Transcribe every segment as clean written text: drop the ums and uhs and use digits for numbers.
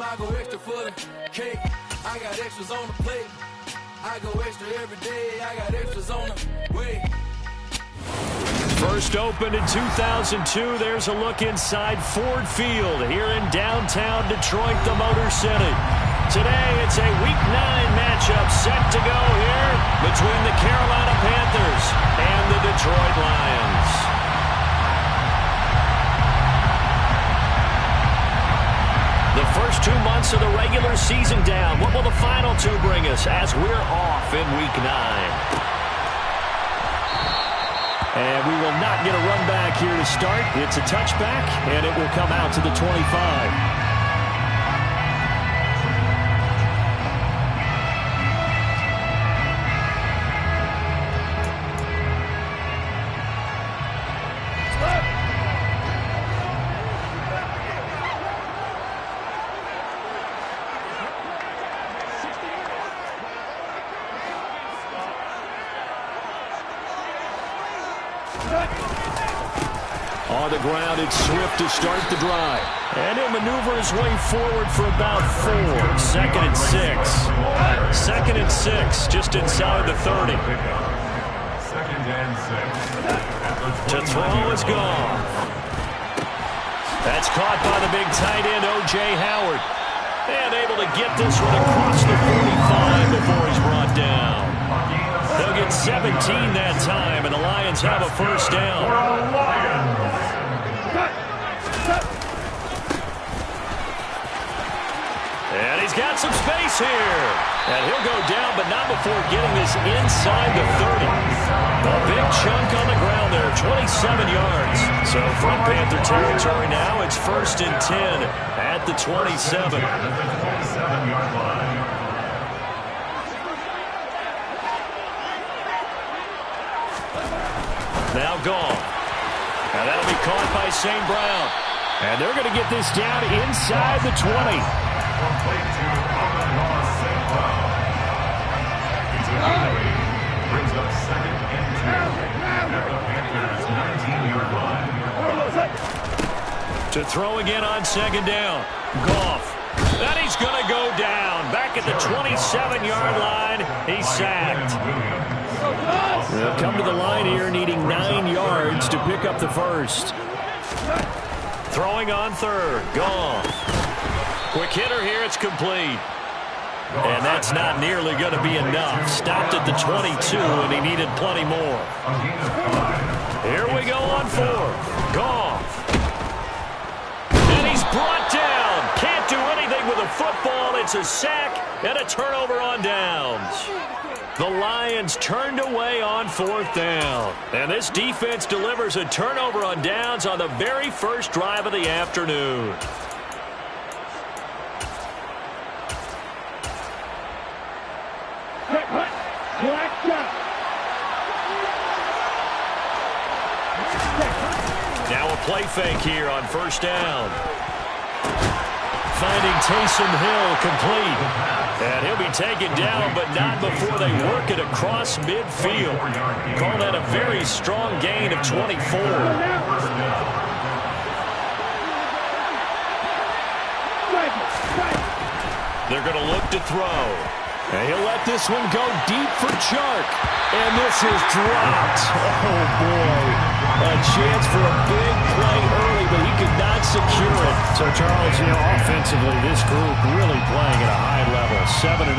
I go extra for the cake. I got extras on the plate. I go extra every day. I got extras on the way. First opened in 2002. There's a look inside Ford Field here in downtown Detroit, the Motor City. Today, it's a Week 9 matchup set to go here between the Carolina Panthers and the Detroit Lions. The first 2 months of the regular season down. What will the final two bring us as we're off in Week 9? And we will not get a run back here to start. It's a touchback, and it will come out to the 25. On the ground, it's Swift to start the drive. And he'll maneuver his way forward for about 4. Second and 6. Second and 6, just inside the 30. Second and 6. To throw is gone. That's caught by the big tight end, O.J. Howard. And able to get this one across the 45 before he's brought down. They'll get 17 that time, and the Lions have a first down. And he's got some space here. And he'll go down, but not before getting this inside the 30. A big chunk on the ground there, 27 yards. So from Panther territory now, it's first and 10 at the 27. Now gone. And that'll be caught by St. Brown. And they're going to get this down inside the 20. Brings up second and 2 at the Panthers' 19-yard line. To throw again on second down. Goff. And he's going to go down. Back at the 27-yard line. He's sacked. They'll come to the line here needing 9 yards to pick up the first. Throwing on third. Goff. Quick hitter here. It's complete. And that's not nearly going to be enough. Stopped at the 22, and he needed plenty more. Here we go on fourth. Goff. And he's brought down. Can't do anything with a football. It's a sack and a turnover on downs. The Lions turned away on fourth down. And this defense delivers a turnover on downs on the very first drive of the afternoon. Now a play fake here on first down. Finding Taysom Hill complete. And he'll be taken down, but not before they work it across midfield. Call that a very strong gain of 24. They're going to look to throw. And he'll let this one go deep for Chark. And this is dropped. Oh, boy. A chance for a big play early, but he could not secure it. So, Charles, offensively, this group really playing at a high level, 7-0.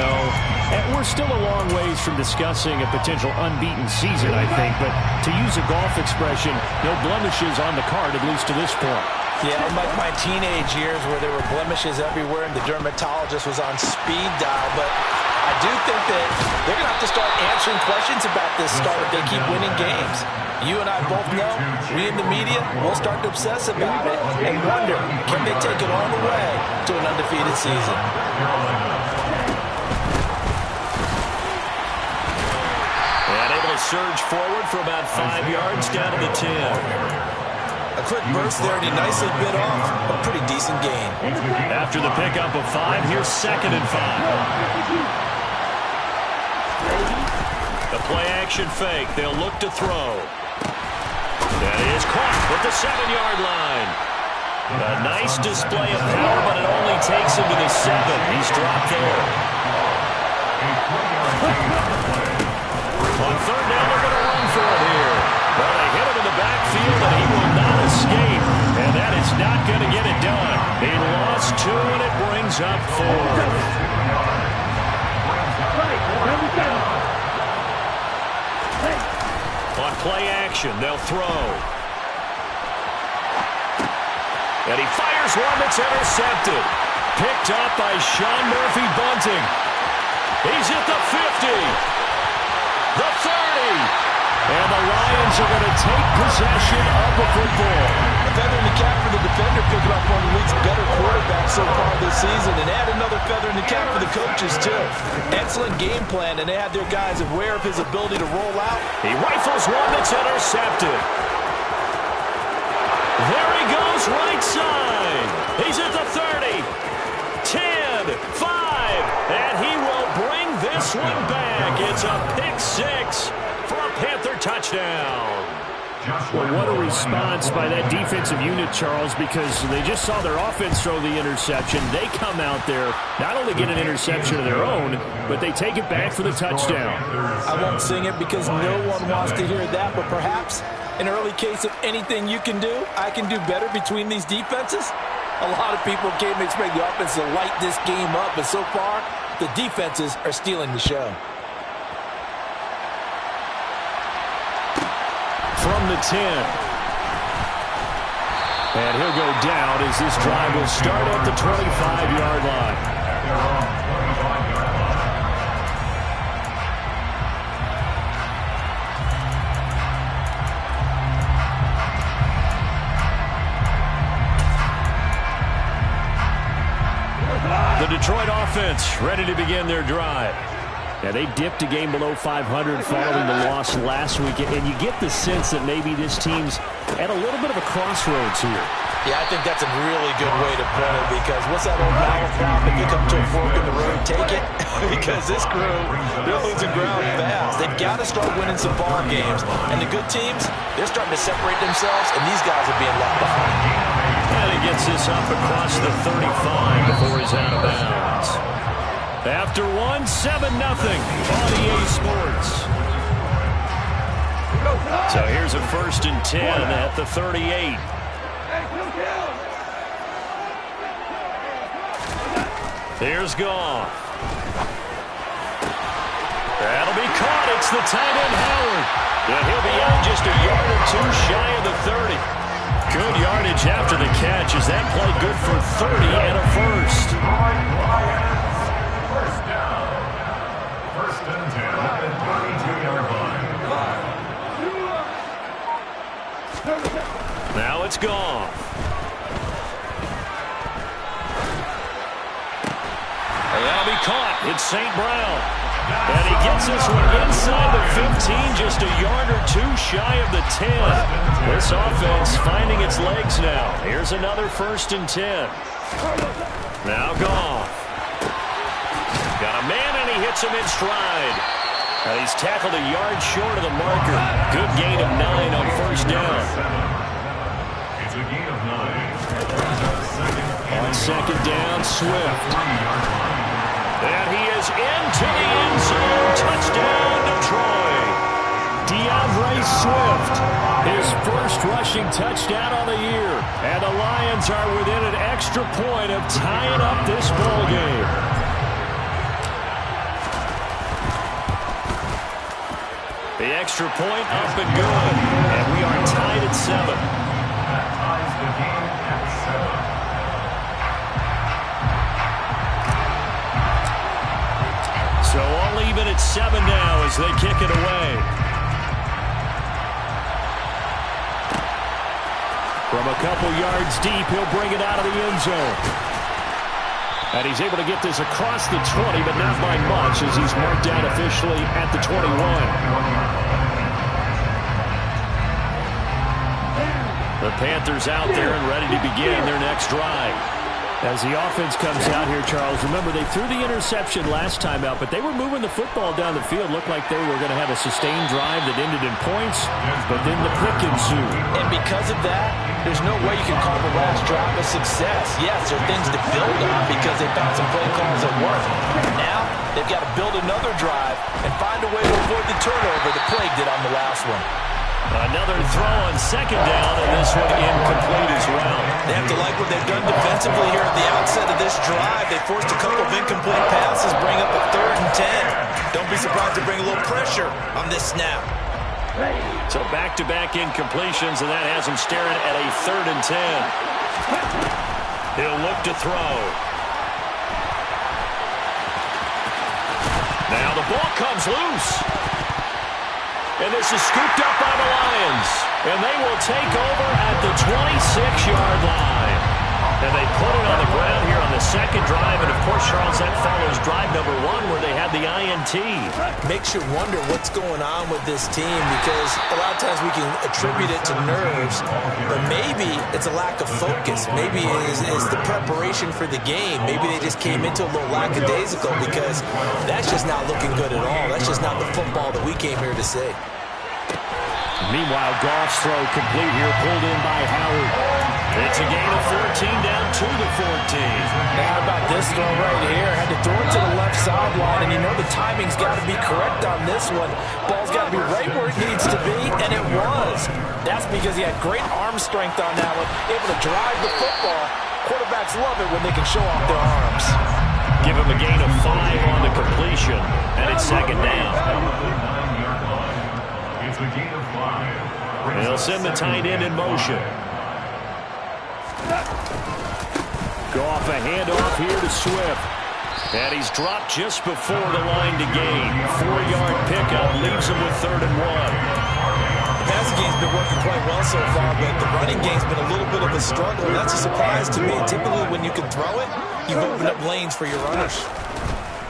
And we're still a long ways from discussing a potential unbeaten season, I think. But to use a golf expression, no blemishes on the card, at least to this point. Yeah, unlike my teenage years where there were blemishes everywhere and the dermatologist was on speed dial. But I do think that they're going to have to start answering questions about this start if they keep winning games. You and I both know, we in the media, will start to obsess about it and wonder, can they take it all the way to an undefeated season? And able to surge forward for about 5 yards down to the 10. A quick burst there, and he nicely bit off a pretty decent gain. After the pickup of 5, here's second and 5. The play-action fake. They'll look to throw. That is caught at the 7-yard line. A nice display of power, but it only takes him to the He's dropped there. On third down, they're going to run for it here. Well, they hit him in the backfield, and he will not escape. And that is not going to get it done. He lost 2, and it brings up 4. On play action, they'll throw. And he fires one that's intercepted. Picked up by Sean Murphy-Bunting. He's at the 50. The 30. And the Lions are going to take possession of the football. A feather in the cap for the defender, picking up one of the league's better quarterbacks so far this season. And add another feather in the cap for the coaches, too. Excellent game plan, and they had their guys aware of his ability to roll out. He rifles one that's intercepted. There he goes, right side. He's at the 30. 10, 5, and he will bring this one back. It's a pick 6 for a Panther touchdown. Well, what a response by that defensive unit, Charles, because they just saw their offense throw the interception. They come out there, not only get an interception of their own, but they take it back for the touchdown. I won't sing it because no one wants to hear that, but perhaps an early case of anything you can do, I can do better between these defenses. A lot of people came to expect the offense to light this game up, but so far, the defenses are stealing the show. From the 10. And he'll go down as this drive will start at the 25-yard line. The Detroit offense ready to begin their drive. Yeah, they dipped a game below 500 following the loss last week, and you get the sense that maybe this team's at a little bit of a crossroads here. Yeah, I think that's a really good way to put it, because what's that old battle? If you come to a fork in the road, take it. Because this crew, they're losing ground fast. They've got to start winning some ball games. And the good teams, they're starting to separate themselves, and these guys are being left behind. And he gets this up across the 35 before he's out of bounds. After 1, 7-0 on EA Sports. So here's a 1st and 10 at the 38. Here's Goff. That'll be caught. It's the tight end Howard. And he'll be out just a yard or 2 shy of the 30. Good yardage after the catch as that play good for 30 and a first. First down. 1st and 10 at the 22-yard line. Now it's Goff. And that'll be caught. It's St. Brown. And he gets this one inside the 15, just a yard or 2 shy of the 10. This offense finding its legs now. Here's another 1st and 10. Now Goff. Got a man, and he hits him in stride. And he's tackled a yard short of the marker. Good gain of 9 on 1st down. It's a gain of 9. On 2nd down, Swift. And he is into the end zone. Touchdown, Detroit. DeAndre Swift, his first rushing touchdown on the year. And the Lions are within an extra point of tying up this ball game. The extra point up and good. And we are tied at 7. That ties the game at 7. So all even at 7 now as they kick it away. From a couple yards deep, he'll bring it out of the end zone. And he's able to get this across the 20, but not by much as he's marked down officially at the 21. The Panthers out there and ready to begin their next drive. As the offense comes out here, Charles, remember they threw the interception last time out, but they were moving the football down the field. Looked like they were going to have a sustained drive that ended in points, but then the pick ensued. And because of that, there's no way you can call the last drive a success. Yes, there are things to build on because they found some play calls that work. Now, they've got to build another drive and find a way to avoid the turnover that plagued it on the last one. Another throw on second down, and this one incomplete as well. They have to like what they've done defensively here at the outset of this drive. They forced a couple of incomplete passes, bring up a 3rd and 10. Don't be surprised to bring a little pressure on this snap. So back-to-back incompletions, and that has him staring at a 3rd and 10. He'll look to throw. Now the ball comes loose. And this is scooped up by the Lions. And they will take over at the 26-yard line. And they put it on the ground here on the second drive. And, of course, Charles, that follows drive number 1 where they had the INT. Makes you wonder what's going on with this team because a lot of times we can attribute it to nerves, but maybe it's a lack of focus. Maybe it is the preparation for the game. Maybe they just came into a little lackadaisical because that's just not looking good at all. That's just not the football that we came here to see. Meanwhile, Goff's throw complete here, pulled in by Howard. It's a gain of 14 down to the 14. How about this throw right here? Had to throw it to the left sideline, and you know the timing's got to be correct on this one. Ball's got to be right where it needs to be, and it was. That's because he had great arm strength on that one, able to drive the football. Quarterbacks love it when they can show off their arms. Give him a gain of 5 on the completion, and it's second down. It's a gain of 5. They'll send the tight end in motion. Goff a handoff here to Swift. And he's dropped just before the line to gain. 4-yard pickup leaves him with 3rd and 1. The passing game's been working quite well so far, but the running game's been a little bit of a struggle. That's a surprise to me. Typically, when you can throw it, you've opened up lanes for your runners.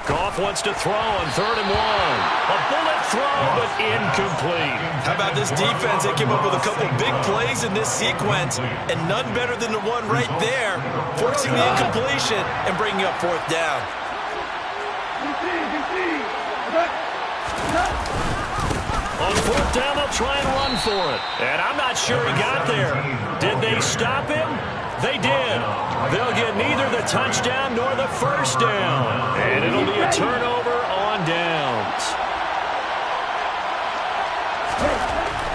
Goff wants to throw on 3rd and 1. A bullet throw, but incomplete. How about this defense? They came up with a couple big plays in this sequence, and none better than the one right there, forcing the incompletion and bringing up 4th down. On 4th down, they'll try and run for it. And I'm not sure he got there. Did they stop him? They did. They'll get neither the touchdown nor the 1st down. And it'll be a turnover on downs.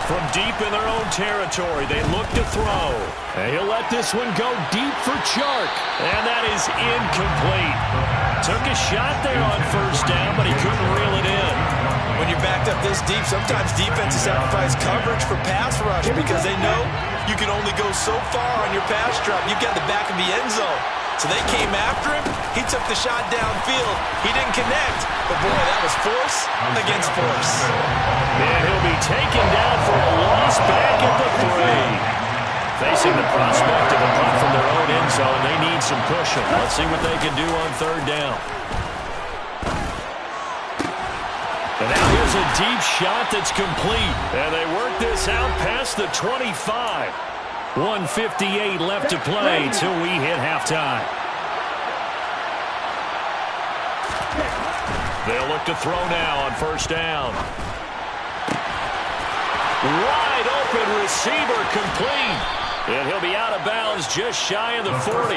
From deep in their own territory, they look to throw. And he'll let this one go deep for Chark. And that is incomplete. Took a shot there on 1st down, but he couldn't reel it in. When you're backed up this deep, sometimes defenses sacrifice coverage for pass rush because they know you can only go so far on your pass drop. You've got the back of the end zone. So they came after him. He took the shot downfield. He didn't connect. But, boy, that was force against force. And he'll be taken down for a loss back at the 3. Facing the prospect of a punt from their own end zone, they need some pushing. Let's see what they can do on 3rd down. And now here's a deep shot that's complete. And they work this out past the 25. 1:58 left to play till we hit halftime. They'll look to throw now on 1st down. Wide open receiver complete. And he'll be out of bounds just shy of the 40.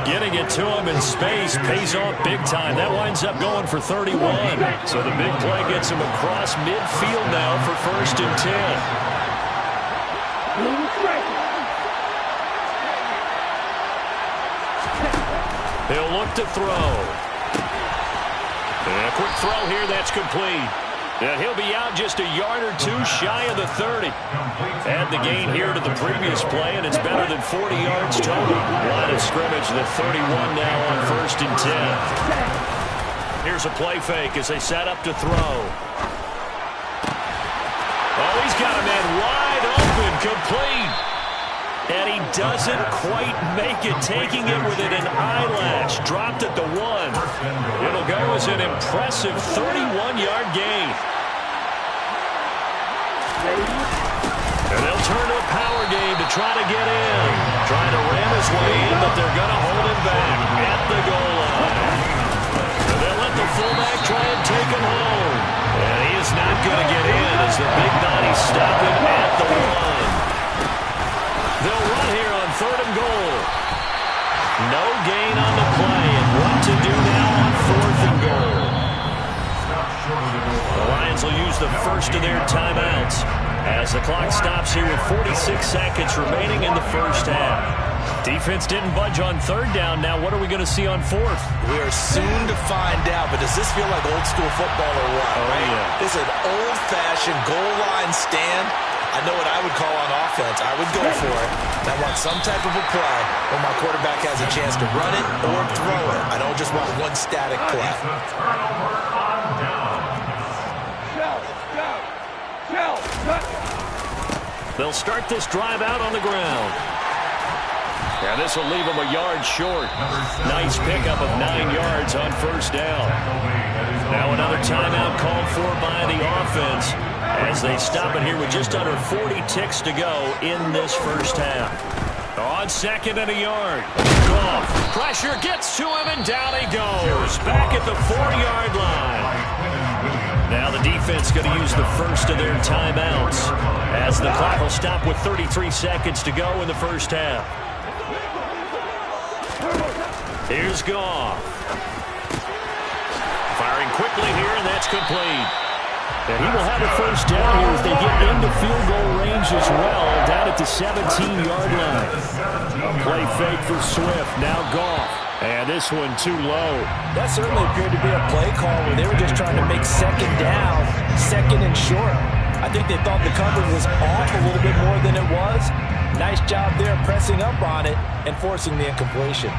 Getting it to him in space pays off big time. That winds up going for 31. So the big play gets him across midfield now for 1st and 10. He'll look to throw. And a quick throw here that's complete. And he'll be out just a yard or 2 shy of the 30. Add the gain here to the previous play, and it's better than 40 yards total. Line of scrimmage, the 31 now on 1st and 10. Here's a play fake as they set up to throw. Oh, he's got a man wide open, complete. And he doesn't quite make it, taking it within an eyelash. Dropped at the 1. It'll go as an impressive 31-yard gain. And they'll turn to a power game to try to get in. Trying to ram his way in, but they're going to hold him back at the goal line. And they'll let the fullback try and take him home. And he is not going to get in as the big body stop him at the 1. They'll run here on 3rd and goal. No gain on the play, and what to do now on 4th and goal. The Lions will use the first of their timeouts as the clock stops here with 46 seconds remaining in the first half. Defense didn't budge on 3rd down. Now what are we going to see on 4th? We are soon to find out, but does this feel like old school football or what? Oh, right? Yeah. This is an old-fashioned goal line stand. I know what I would call on offense. I would go for it. I want some type of a play where my quarterback has a chance to run it or throw it. I don't just want one static play. They'll start this drive out on the ground. And this will leave them a yard short. Nice pickup of 9 yards on 1st down. Now another timeout called for by the offense as they stop it here with just under 40 ticks to go in this first half. On 2nd and a yard. Goff. Pressure gets to him, and down he goes. Back at the 4-yard line. Now the defense going to use the first of their timeouts as the clock will stop with 33 seconds to go in the first half. Here's Goff. Firing quickly here, and that's complete. And he will have a first down here as they get into field goal range as well, down at the 17-yard line. A play fake for Swift. Now Goff. And this one too low. That certainly appeared to be a play call where they were just trying to make 2nd down, 2nd and short. I think they thought the coverage was off a little bit more than it was. Nice job there pressing up on it and forcing the incompletion.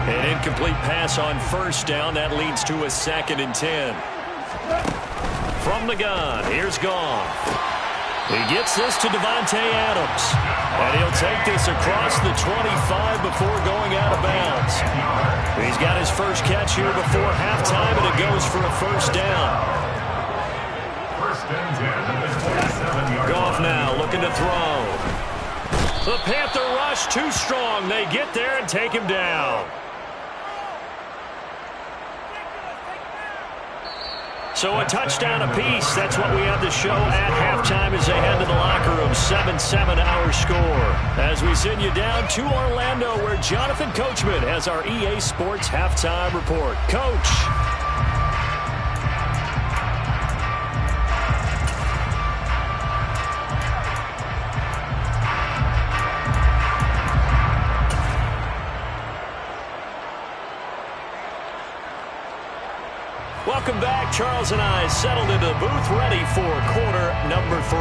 An incomplete pass on 1st down. That leads to a 2nd and 10. From the gun, here's Goff. He gets this to Davante Adams. And he'll take this across the 25 before going out of bounds. He's got his first catch here before halftime, and it goes for a first down. Goff now looking to throw. The Panther rush too strong. They get there and take him down. So a touchdown apiece. That's what we have to show at halftime as they head to the locker room. 7-7 our score. As we send you down to Orlando, where Jonathan Coachman has our EA Sports halftime report. Coach. Welcome back. Charles and I settled into the booth, ready for quarter number 3.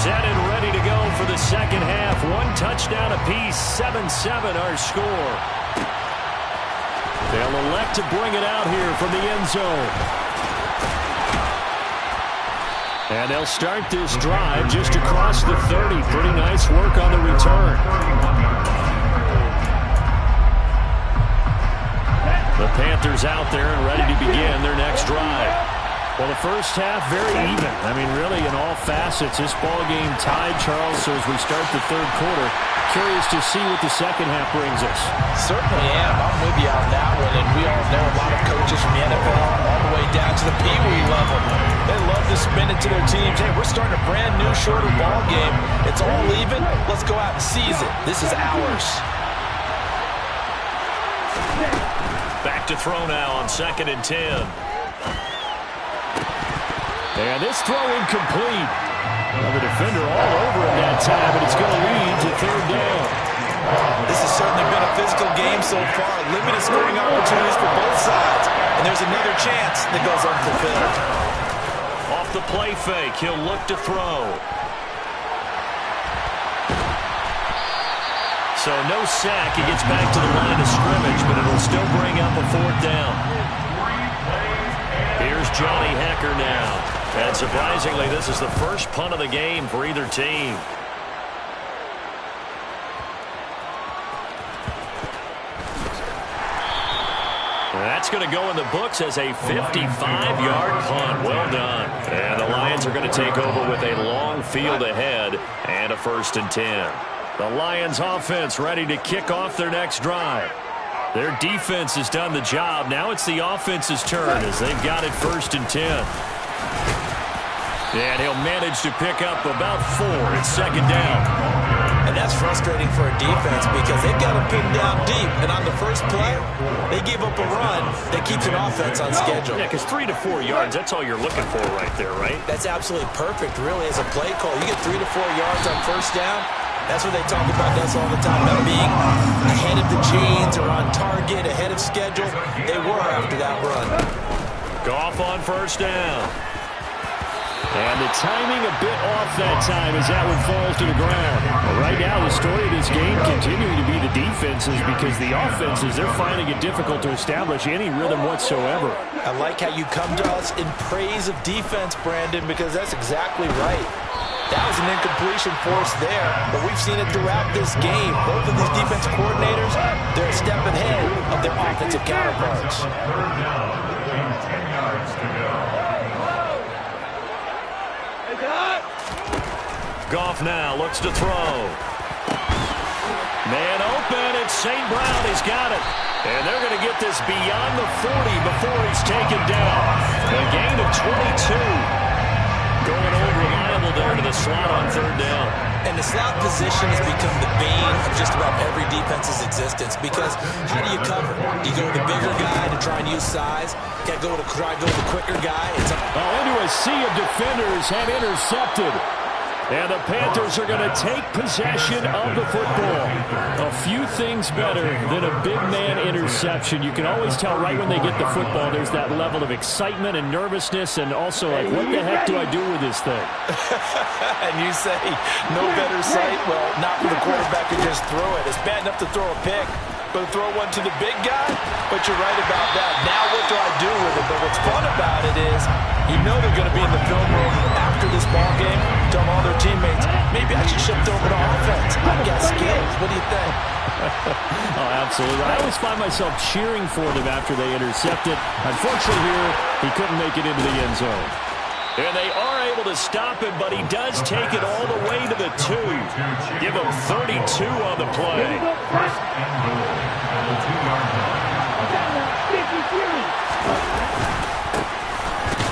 Set and ready to go for the second half. 1 touchdown apiece, 7-7 our score. They'll elect to bring it out here from the end zone. And they'll start this drive just across the 30. Pretty nice work on the return. The Panthers out there and ready to begin their next drive. Well, the first half very even. I mean, really in all facets, this ball game tied, Charles. So as we start the 3rd quarter, curious to see what the second half brings us. Certainly am. I'm with you on that one. And we all know a lot of coaches from the NFL all the way down to the Pee Wee level. They love to spin it to their teams. Hey, we're starting a brand new, shorter ball game. It's all even. Let's go out and seize it. This is ours. Back to throw now on 2nd and 10. And this throw incomplete. Well, the defender all over him that time, but it's going to lead to 3rd down. This has certainly been a physical game so far. Limited scoring opportunities for both sides. And there's another chance that goes unfulfilled. Off the play fake, he'll look to throw. So no sack. He gets back to the line of scrimmage, but it'll still bring up a 4th down. Here's Johnny Hekker now. And surprisingly, this is the first punt of the game for either team. That's that's going to go in the books as a 55-yard punt. Well done. And the Lions are going to take over with a long field ahead and a 1st and 10. The Lions offense ready to kick off their next drive. Their defense has done the job. Now it's the offense's turn as they've got it 1st and 10. And he'll manage to pick up about 4. It's 2nd down. And that's frustrating for a defense because they've got to pin down deep. And on the first play, they give up a run that keeps an offense on schedule. Yeah, because 3 to 4 yards, that's all you're looking for right there, right? That's absolutely perfect, really, as a play call. You get 3 to 4 yards on 1st down. That's what they talk about us all the time, about being ahead of the chains or on target, ahead of schedule. They were after that run. Goff on 1st down. And the timing a bit off that time as that one falls to the ground. Well, right now, the story of this game continuing to be the defenses because the offenses, they're finding it difficult to establish any rhythm whatsoever. I like how you come to us in praise of defense, Brandon, because that's exactly right. That was an incompletion force there, but we've seen it throughout this game. Both of these defensive coordinators, they're a step ahead of their offensive counterparts. 3rd down, 10 yards to go. Goff now looks to throw. Man open, it's St. Brown. He's got it. And they're going to get this beyond the 40 before he's taken down. A gain of 22. Going old reliable there to the slot on 3rd down. And the slot position has become the bane of just about every defense's existence because how do you cover? Do you go with the bigger guy to try and use size? You got to try to go with the quicker guy. Into a sea of defenders and intercepted. And the Panthers are going to take possession of the football. A few things better than a big man interception. You can always tell right when they get the football, there's that level of excitement and nervousness and also like, what the heck do I do with this thing? And you say, no better sight? Well, not for the quarterback to just throw it. It's bad enough to throw a pick, but throw one to the big guy? But you're right about that. Now what do I do with it? But what's fun about it is you know they're going to be in the film room after this ball game, tell all their teammates, maybe I should shift over to offense. I've got skills. What do you think? Oh, absolutely. I always find myself cheering for them after they intercept it. Unfortunately here, he couldn't make it into the end zone. And they are able to stop him, but he does take it all the way to the 2. Give him 32 on the play. 1st and goal at the 2-yard line.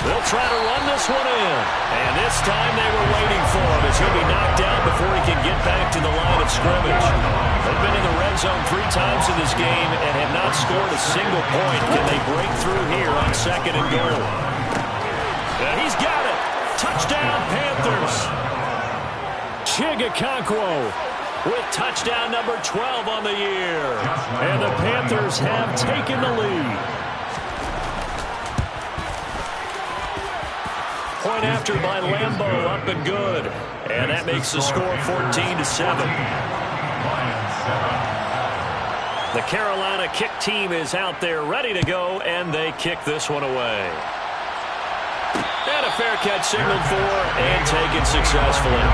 They'll try to run this one in. And this time they were waiting for him as he'll be knocked down before he can get back to the line of scrimmage. They've been in the red zone 3 times in this game and have not scored a single point. Can they break through here on 2nd and goal? And he's got it. Touchdown, Panthers. Chigakonkwo with touchdown number 12 on the year. And the Panthers have taken the lead. Point after by Lambeau, up and good. And that makes the score 14-7. The Carolina kick team is out there ready to go, and they kick this one away. And a fair catch signaled for and taken successfully.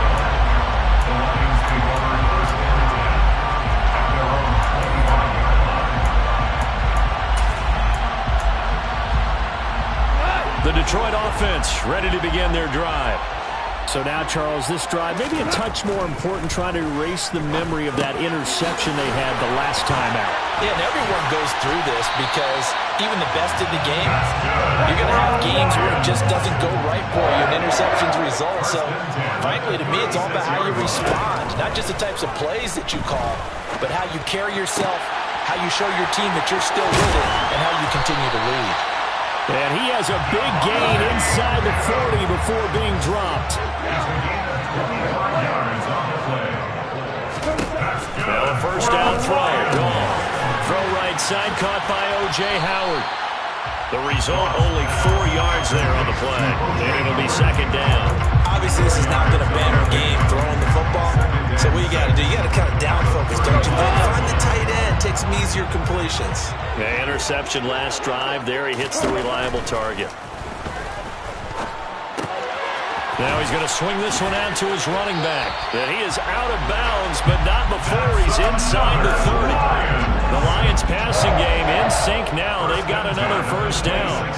The Detroit offense ready to begin their drive. So now, Charles, this drive maybe a touch more important, trying to erase the memory of that interception they had the last time out. Yeah, and everyone goes through this because even the best in the game, you're going to have games where it just doesn't go right for you and interceptions result. So, frankly, to me, it's all about how you respond, not just the types of plays that you call, but how you carry yourself, how you show your team that you're still with it, and how you continue to lead. And he has a big gain inside the 40 before being dropped. Now a 1st down throw. Gone. Throw right side, caught by O.J. Howard. The result, only 4 yards there on the play. And it'll be 2nd down. Obviously, this has not been a banner game throwing the football. So what you got to do, you got to kind of down focus, don't you? Find the tight end, take some easier completions. Yeah, interception last drive. There he hits the reliable target. Now he's going to swing this one out to his running back. And he is out of bounds, but not before he's inside the 30. The Lions passing game in sync now. They've got another first down.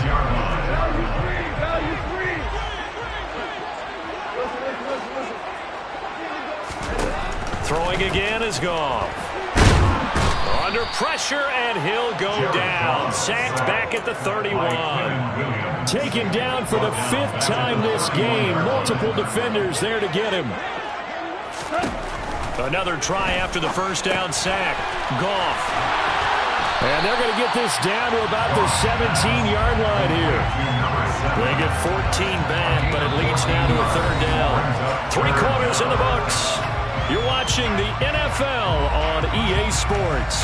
Throwing again is Goff. Under pressure, and he'll go down. Sacked back at the 31. Taken down for the 5th time this game. Multiple defenders there to get him. Another try after the first down sack. Goff. And they're going to get this down to about the 17-yard line here. They get 14 back, but it leads now to a 3rd down. 3 quarters in the books. You're watching the NFL on EA Sports.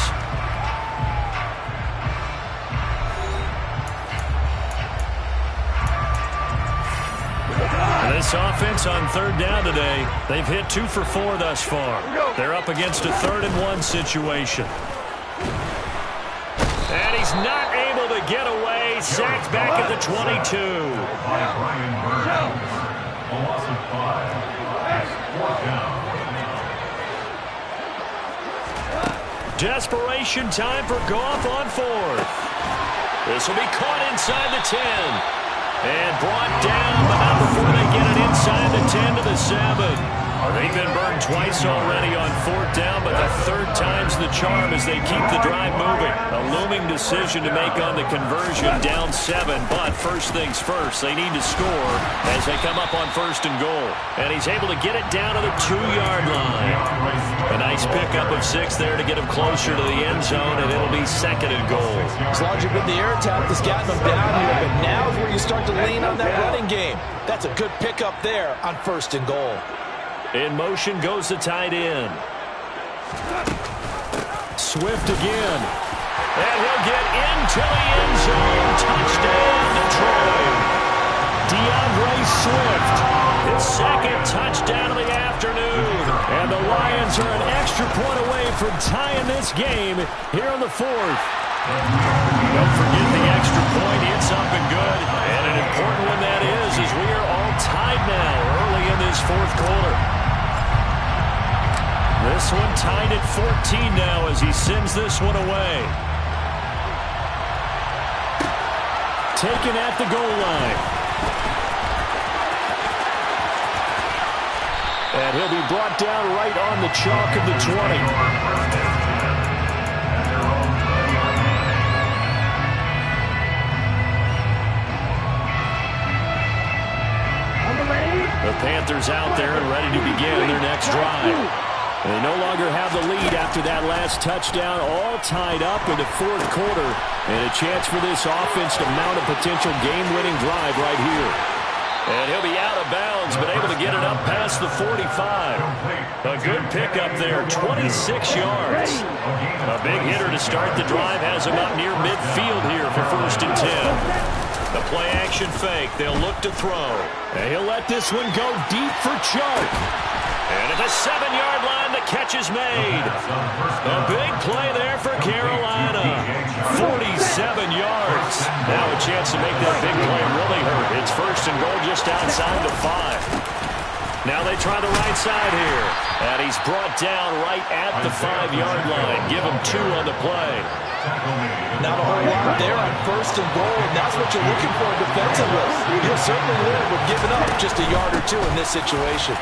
This offense on 3rd down today, they've hit 2 for 4 thus far. They're up against a 3rd and 1 situation. And he's not able to get away. Sacked back at the 22. Brian Burns. A loss of 5. 4th down. Desperation time for Goff on 4th. This will be caught inside the 10. And brought down, but not before they get it inside the 10 to the 7. They've been burned twice already on 4th down, but the 3rd time's the charm as they keep the drive moving. A looming decision to make on the conversion, down 7. But first things first, they need to score as they come up on 1st and goal. And he's able to get it down to the 2-yard line. A nice pickup of 6 there to get him closer to the end zone, and it'll be 2nd and goal. It's largely been the air attack that's gotten them down here, but now is where you start to lean on that running game. That's a good pickup there on 1st and goal. In motion goes the tight end. Swift again. And he'll get into the end zone. Touchdown, Detroit. DeAndre Swift. His 2nd touchdown of the afternoon. And the Lions are an extra point away from tying this game here in the 4th. Don't forget the extra point. It's up and good. And an important one that is as we are all tied now early in this 4th quarter. This one tied at 14 now as he sends this one away. Taken at the goal line. And he'll be brought down right on the chalk of the 20. The Panthers out there and ready to begin their next drive. They no longer have the lead after that last touchdown, all tied up in the 4th quarter. And a chance for this offense to mount a potential game-winning drive right here. And he'll be out of bounds, but able to get it up past the 45. A good pickup there, 26 yards. A big hitter to start the drive has him up near midfield here for 1st and 10. The play-action fake. They'll look to throw. And he'll let this one go deep for Chark. And at the 7-yard line, the catch is made. A big play there for Carolina. 47 yards. Now a chance to make that big play really hurt. It's 1st and goal just outside the 5. Now they try the right side here. And he's brought down right at the 5-yard line. Give him 2 on the play. Not a whole lot there on 1st and goal, and that's what you're looking for defensively. You'll certainly live with giving up just a yard or 2 in this situation.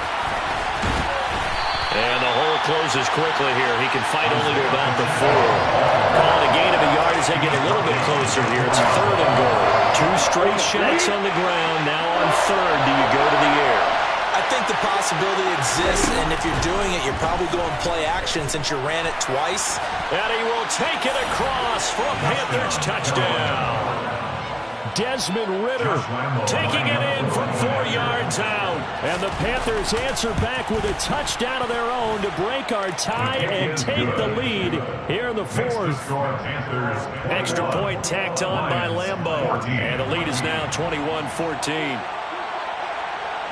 And the hole closes quickly here. He can fight only to about the 4. Call it a gain of a yard as they get a little bit closer here. It's 3rd and goal. 2 straight shots on the ground. Now on 3rd, do you go to the air? I think the possibility exists, and if you're doing it, you're probably going play action since you ran it twice. And he will take it across for a Panthers touchdown. Desmond Ridder taking it in from 4 yards out. And the Panthers answer back with a touchdown of their own to break our tie and take the lead here in the 4th. Extra point tacked on by Lambeau. And the lead is now 21-14.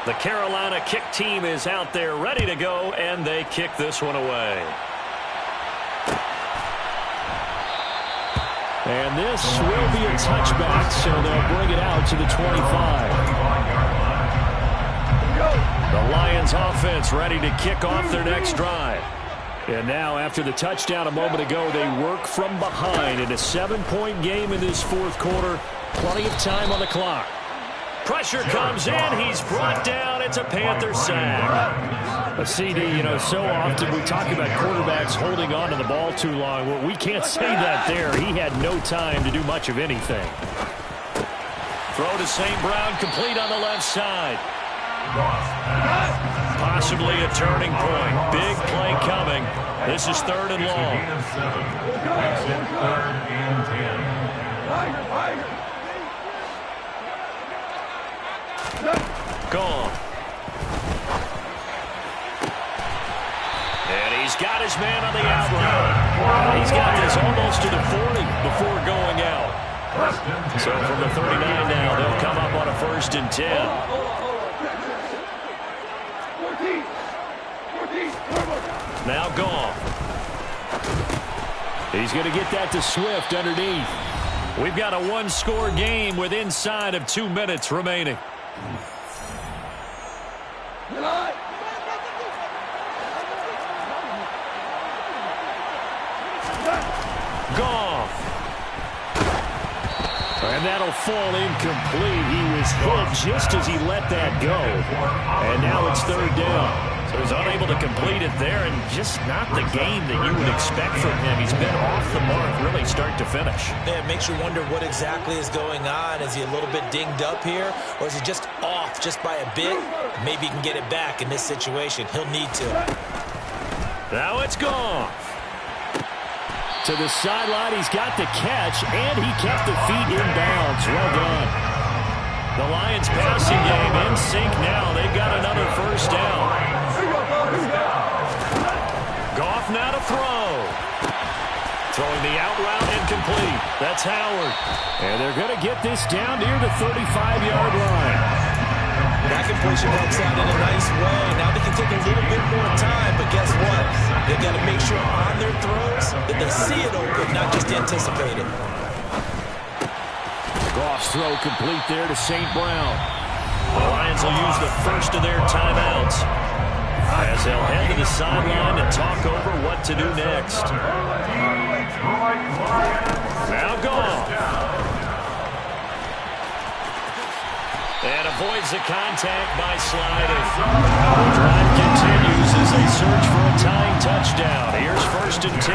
The Carolina kick team is out there ready to go, and they kick this one away. And this will be a touchback, so they'll bring it out to the 25. The Lions offense ready to kick off their next drive. And now, after the touchdown a moment ago, they work from behind in a 7-point game in this fourth quarter. Plenty of time on the clock. Pressure comes in. He's brought down. It's a Panther sack. A CD, so often we talk about quarterbacks holding on to the ball too long. Well, we can't say that there. He had no time to do much of anything. Throw to St. Brown, complete on the left side. Possibly a turning point. Big play coming. This is 3rd and long. Exit 3rd and 10. Gone. And he's got his man on the out route. He's got this almost to the 40 before going out. So from the 39 now, they'll come up on a 1st and 10. Now Goff. He's going to get that to Swift underneath. We've got a 1-score game with inside of 2 minutes remaining. Goff. And that'll fall incomplete. He was hit just as he let that go. And now it's 3rd down. So he's unable to complete it there, and just not the game that you would expect from him. He's been off the mark really start to finish. Yeah, it makes you wonder what exactly is going on. Is he a little bit dinged up here, or is he just off just by a bit? Maybe he can get it back in this situation. He'll need to. Now it's Goff. To the sideline, he's got the catch, and he kept the feet in bounds. Well done. The Lions passing game in sync now. They've got another 1st down. Goff now to throw. Throwing the out route incomplete. That's Howard. And they're going to get this down near the 35-yard line. That completion works out in a nice way. Now they can take a little bit more time, but guess what? They've got to make sure on their throws that they see it open, not just anticipate it. Goff's throw complete there to St. Brown. The Lions will use the first of their timeouts as they'll head to the sideline and talk over what to do next. Now Goff. And avoids the contact by sliding. The drive continues as they search for a tying touchdown. Here's 1st and 10.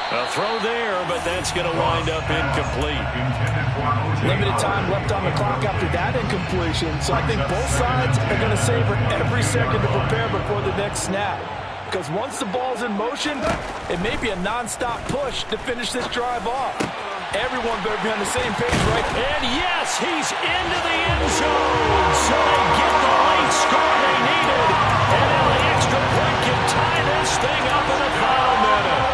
A throw there, but that's going to wind up incomplete. Limited time left on the clock after that incompletion, so I think both sides are going to savor every second to prepare before the next snap. Because once the ball's in motion, it may be a non-stop push to finish this drive off. Everyone better be on the same page, right? And yes, he's into the end zone. So they get the late score they needed. And now the extra point can tie this thing up in the final minute.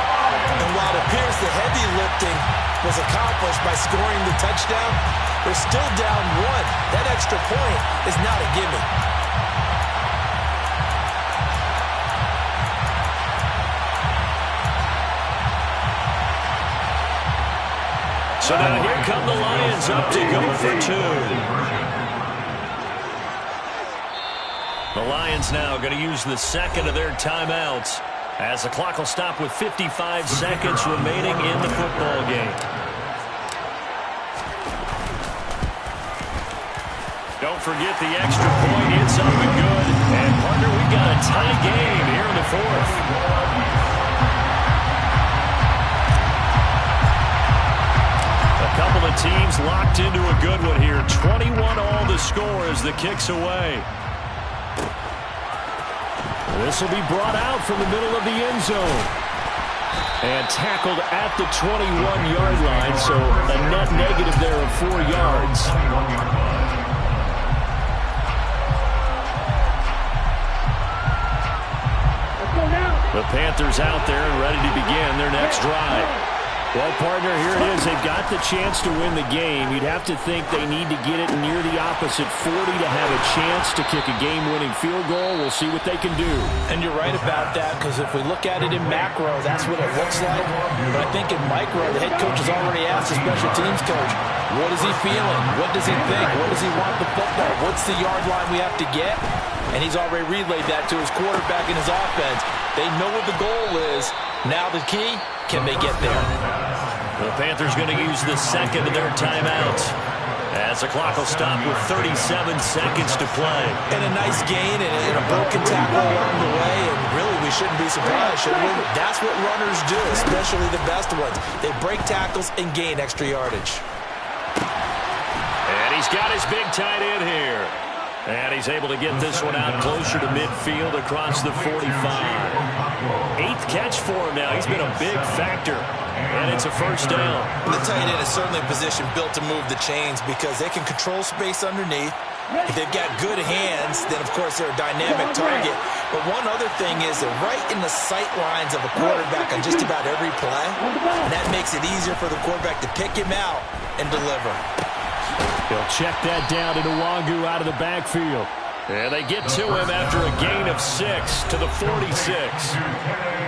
And while it appears the heavy lifting was accomplished by scoring the touchdown, they're still down 1. That extra point is not a gimme. So now here come the Lions up to go for 2. The Lions now going to use the second of their timeouts as the clock will stop with 55 seconds remaining in the football game. Don't forget the extra point. It's up and good. And, partner, we've got a tie game here in the 4th. A couple of teams locked into a good one here. 21 all the score as the kick's away. This will be brought out from the middle of the end zone. And tackled at the 21-yard line, so a net negative there of 4 yards. The Panthers out there and ready to begin their next drive. Well, partner, here it is. They've got the chance to win the game. You'd have to think they need to get it near the opposite 40 to have a chance to kick a game-winning field goal. We'll see what they can do. And you're right about that, because if we look at it in macro, that's what it looks like. But I think in micro, the head coach has already asked the special teams coach, what is he feeling? What does he think? What does he want the football? What's the yard line we have to get? and he's already relayed that to his quarterback and his offense. They know what the goal is. Now the key, can they get there? The Panthers going to use the second of their timeouts, as the clock will stop with 37 seconds to play. And a nice gain and a broken tackle along the way, and really we shouldn't be surprised, should we? That's what runners do, especially the best ones. They break tackles and gain extra yardage. And he's got his big tight end here. And he's able to get this one out closer to midfield across the 45. 8th catch for him now. He's been a big factor. And it's a first down. The tight end is certainly a position built to move the chains because they can control space underneath. If they've got good hands, then of course they're a dynamic target. But one other thing is they're right in the sight lines of a quarterback on just about every play. And that makes it easier for the quarterback to pick him out and deliver. He'll check that down to Nwangu out of the backfield. And they get to him after a gain of 6 to the 46.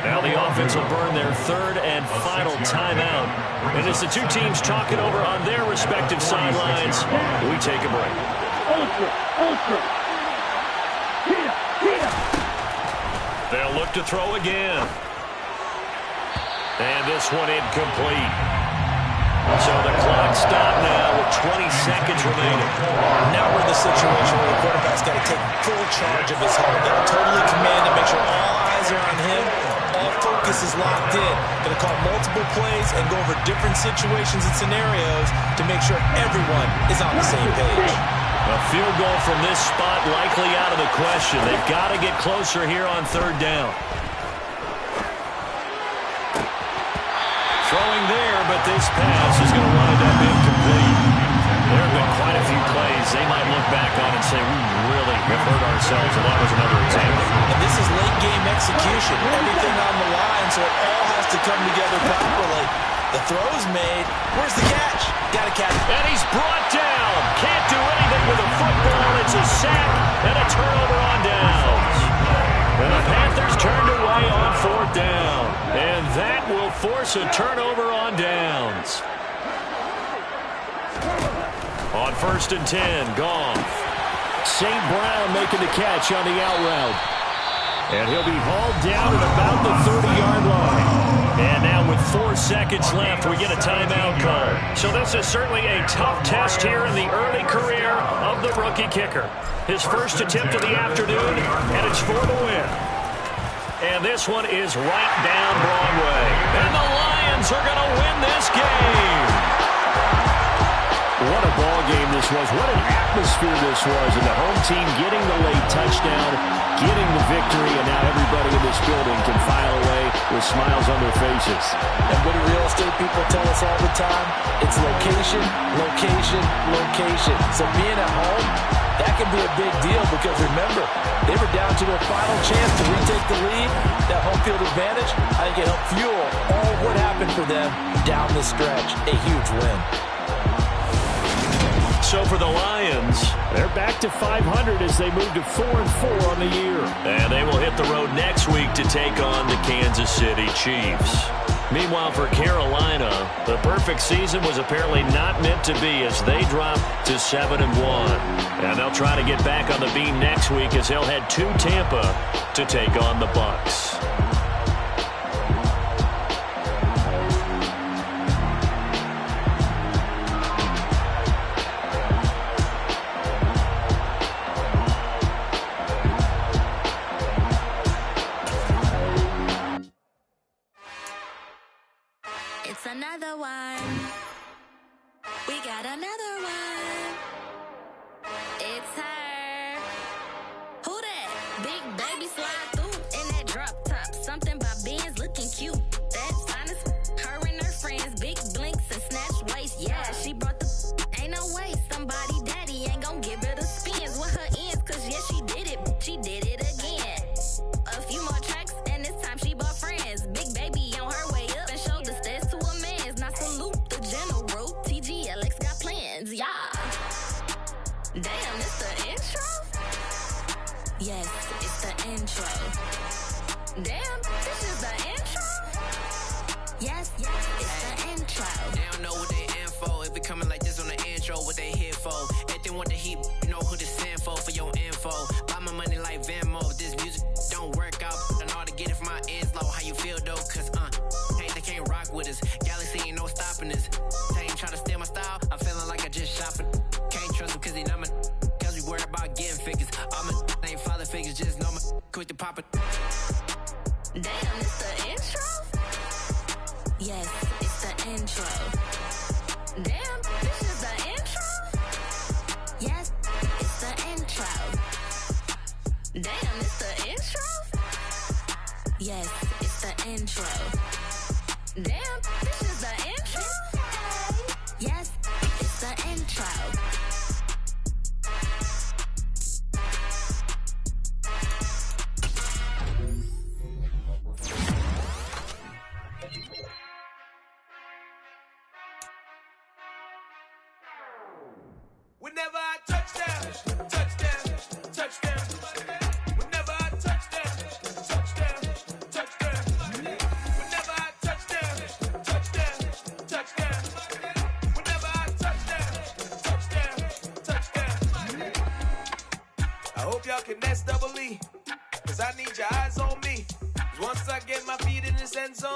Now the offense will burn their third and final timeout. And as the two teams talking over on their respective sidelines, we take a break. They'll look to throw again. And this one incomplete. So the clock stopped now with 20 seconds remaining. Now we're in the situation where the quarterback's got to take full charge of his home. Got to totally command and make sure all eyes are on him. All focus is locked in. Going to call multiple plays and go over different situations and scenarios to make sure everyone is on the same page. A field goal from this spot likely out of the question. They've got to get closer here on third down. Throwing there, but this pass is going to wind up incomplete. There have been quite a few plays they might look back on and say, we really have hurt ourselves, and that was another example. And this is late game execution. Everything on the line, so it all has to come together properly. The throw's made. Where's the catch? Got to catch it. And he's brought down. Can't do anything with a football. It's a sack and a turnover on downs. And the Panthers turned away on fourth down. And that will force a turnover on downs. On 1st and 10, Goff. St. Brown making the catch on the out route. And he'll be hauled down at about the 30-yard line. And now with 4 seconds left, we get a timeout call. So this is certainly a tough test here in the early career of the rookie kicker. His first attempt of the afternoon, and it's for the win. And this one is right down Broadway. And the Lions are going to win this game. What a ball game this was. What an atmosphere this was. And the home team getting the late touchdown, getting the victory, and now everybody in this building can file away with smiles on their faces. And what do real estate people tell us all the time? It's location, location, location. So being at home, that can be a big deal because remember, they were down to their final chance to retake the lead. That home field advantage, I think it helped fuel all what happened for them down the stretch. A huge win. So for the Lions, they're back to 500 as they move to 4-4 on the year. And they will hit the road next week to take on the Kansas City Chiefs. Meanwhile, for Carolina, the perfect season was apparently not meant to be as they drop to 7-1. And they'll try to get back on the beam next week as they'll head to Tampa to take on the Bucs. It's another one. We got another one. It's her. Who that? Big baby slide through in that drop top. Something by Benz looking cute. That finest. Her and her friends. Big blinks and snatch waist. Yeah, she brought the. Ain't no way. Somebody daddy ain't gon' give her the spins with her ends. Cause yeah, she did it. She did it again. A few more tracks and this time she bought friends. Big baby on her way up and showed the stairs to a man's. Now salute the general. TGLX got plans, yeah. Damn, it's the intro? Yes, it's the intro. Damn, this is the intro? Yes, it's the intro. They don't know what they in for. If it coming like this on the intro, what they here for? If they want the heat, know who to send for your info. Buy my money like pop it. Damn, it's the intro? Yes, it's the intro. Damn, this is the intro? Yes, it's the intro. Damn, it's the intro? Yes, it's the intro. Damn, this is the intro? Yes, it's the intro. Whenever I touchdown, touchdown, touchdown. Whenever I touchdown, touchdown, touchdown. Whenever I touchdown, touchdown, touchdown. Whenever I touchdown, touchdown. I hope y'all can nest double E, 'cause I need your eyes on me. 'Cause once I get my feet in this end zone,